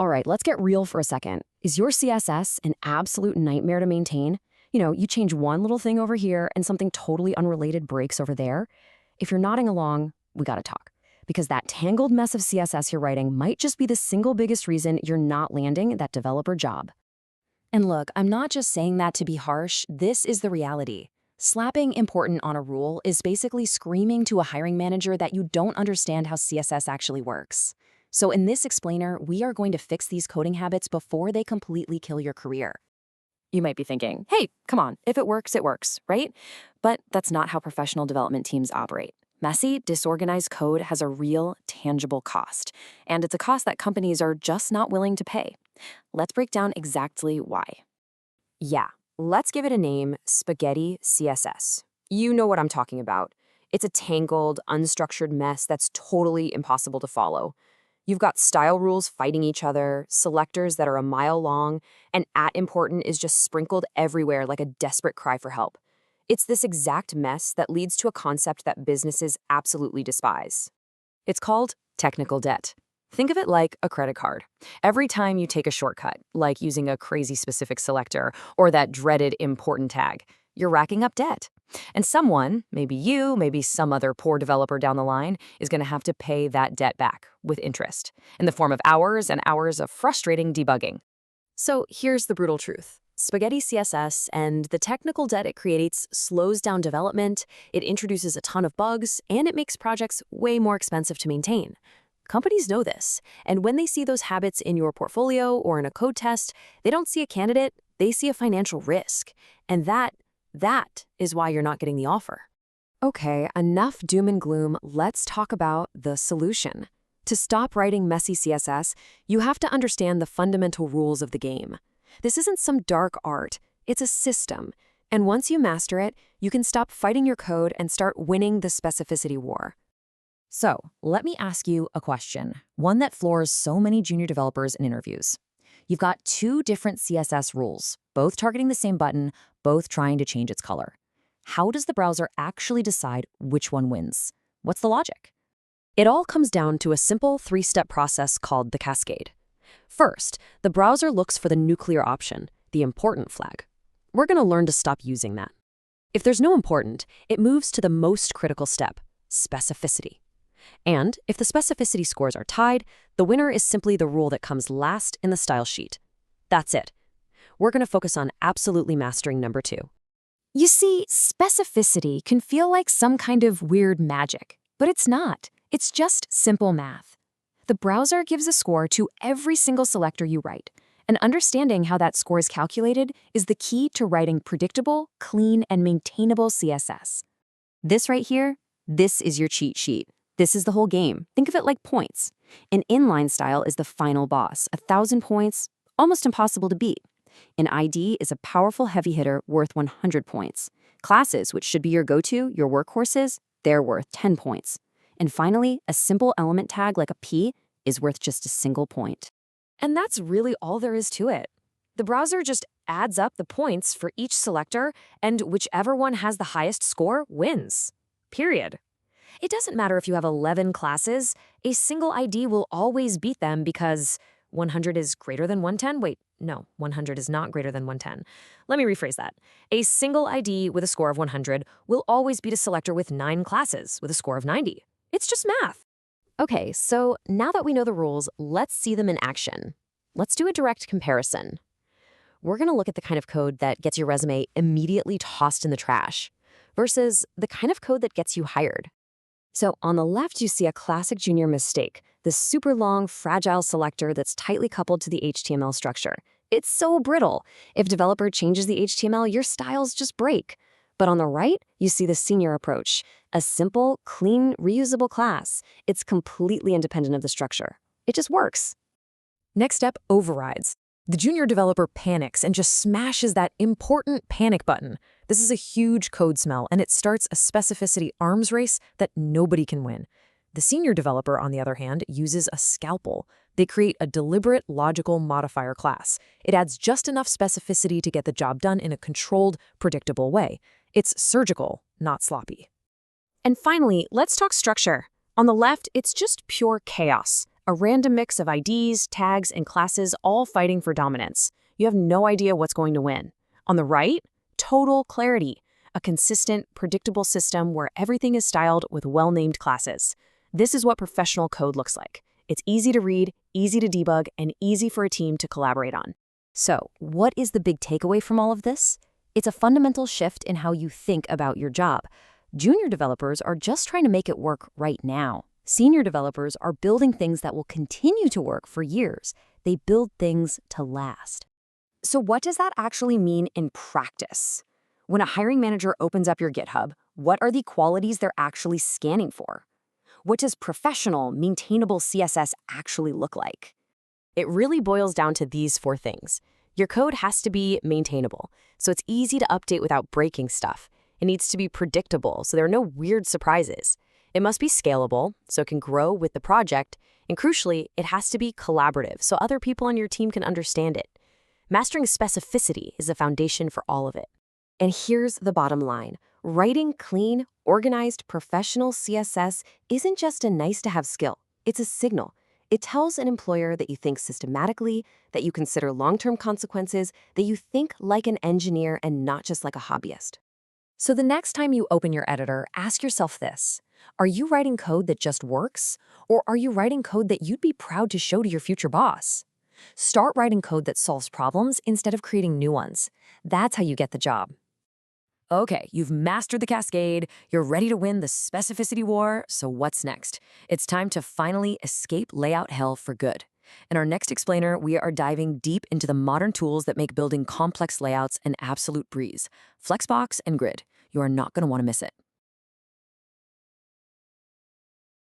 All right, let's get real for a second. Is your CSS an absolute nightmare to maintain? You change one little thing over here and something totally unrelated breaks over there. If you're nodding along, we gotta talk. Because that tangled mess of CSS you're writing might just be the single biggest reason you're not landing that developer job. And look, I'm not just saying that to be harsh, this is the reality. Slapping important on a rule is basically screaming to a hiring manager that you don't understand how CSS actually works. So in this explainer, we are going to fix these coding habits before they completely kill your career. You might be thinking, hey, come on, if it works, right? But that's not how professional development teams operate. Messy, disorganized code has a real, tangible cost, and it's a cost that companies are just not willing to pay. Let's break down exactly why. Yeah, let's give it a name, Spaghetti CSS. You know what I'm talking about. It's a tangled, unstructured mess that's totally impossible to follow. You've got style rules fighting each other, selectors that are a mile long, and @important is just sprinkled everywhere like a desperate cry for help. It's this exact mess that leads to a concept that businesses absolutely despise. It's called technical debt. Think of it like a credit card. Every time you take a shortcut, like using a crazy specific selector or that dreaded important tag, you're racking up debt. And someone, maybe you, maybe some other poor developer down the line, is going to have to pay that debt back with interest in the form of hours and hours of frustrating debugging. So here's the brutal truth. Spaghetti CSS and the technical debt it creates slows down development, it introduces a ton of bugs, and it makes projects way more expensive to maintain. Companies know this, and when they see those habits in your portfolio or in a code test, they don't see a candidate, they see a financial risk. And that is why you're not getting the offer. Okay, enough doom and gloom. Let's talk about the solution. To stop writing messy CSS, you have to understand the fundamental rules of the game. This isn't some dark art, it's a system. And once you master it, you can stop fighting your code and start winning the specificity war. So, let me ask you a question, one that floors so many junior developers in interviews. You've got two different CSS rules, both targeting the same button, both trying to change its color. How does the browser actually decide which one wins? What's the logic? It all comes down to a simple three-step process called the Cascade. First, the browser looks for the nuclear option, the important flag. We're going to learn to stop using that. If there's no important, it moves to the most critical step, specificity. And if the specificity scores are tied, the winner is simply the rule that comes last in the style sheet. That's it. We're going to focus on absolutely mastering number 2. You see, specificity can feel like some kind of weird magic, but it's not. It's just simple math. The browser gives a score to every single selector you write, and understanding how that score is calculated is the key to writing predictable, clean, and maintainable CSS. This right here, this is your cheat sheet. This is the whole game. Think of it like points. An inline style is the final boss, 1,000 points, almost impossible to beat. An ID is a powerful heavy hitter worth 100 points. Classes, which should be your go-to, your workhorses, they're worth 10 points. And finally, a simple element tag like a P is worth just a single point. And that's really all there is to it. The browser just adds up the points for each selector, and whichever one has the highest score wins. Period. It doesn't matter if you have 11 classes, a single ID will always beat them because 100 is greater than 110? Wait, no, 100 is not greater than 110. Let me rephrase that. A single ID with a score of 100 will always beat a selector with 9 classes with a score of 90. It's just math. Okay, so now that we know the rules, let's see them in action. Let's do a direct comparison. We're going to look at the kind of code that gets your resume immediately tossed in the trash versus the kind of code that gets you hired. So on the left, you see a classic junior mistake, this super long, fragile selector that's tightly coupled to the HTML structure. It's so brittle. If developer changes the HTML, your styles just break. But on the right, you see the senior approach, a simple, clean, reusable class. It's completely independent of the structure. It just works. Next up, overrides. The junior developer panics and just smashes that important panic button. This is a huge code smell, and it starts a specificity arms race that nobody can win. The senior developer, on the other hand, uses a scalpel. They create a deliberate logical modifier class. It adds just enough specificity to get the job done in a controlled, predictable way. It's surgical, not sloppy. And finally, let's talk structure. On the left, it's just pure chaos. A random mix of IDs, tags, and classes all fighting for dominance. You have no idea what's going to win. On the right, total clarity, a consistent, predictable system where everything is styled with well-named classes. This is what professional code looks like. It's easy to read, easy to debug, and easy for a team to collaborate on. So, what is the big takeaway from all of this? It's a fundamental shift in how you think about your job. Junior developers are just trying to make it work right now. Senior developers are building things that will continue to work for years. They build things to last. So what does that actually mean in practice? When a hiring manager opens up your GitHub, what are the qualities they're actually scanning for? What does professional, maintainable CSS actually look like? It really boils down to these 4 things. Your code has to be maintainable, so it's easy to update without breaking stuff. It needs to be predictable, so there are no weird surprises. It must be scalable, so it can grow with the project. And crucially, it has to be collaborative, so other people on your team can understand it. Mastering specificity is the foundation for all of it. And here's the bottom line. Writing clean, organized, professional CSS isn't just a nice-to-have skill. It's a signal. It tells an employer that you think systematically, that you consider long-term consequences, that you think like an engineer and not just like a hobbyist. So the next time you open your editor, ask yourself this. Are you writing code that just works? Or are you writing code that you'd be proud to show to your future boss? Start writing code that solves problems instead of creating new ones. That's how you get the job. Okay, you've mastered the Cascade, you're ready to win the specificity war, so what's next? It's time to finally escape layout hell for good. In our next explainer, we are diving deep into the modern tools that make building complex layouts an absolute breeze. Flexbox and Grid. You are not going to want to miss it.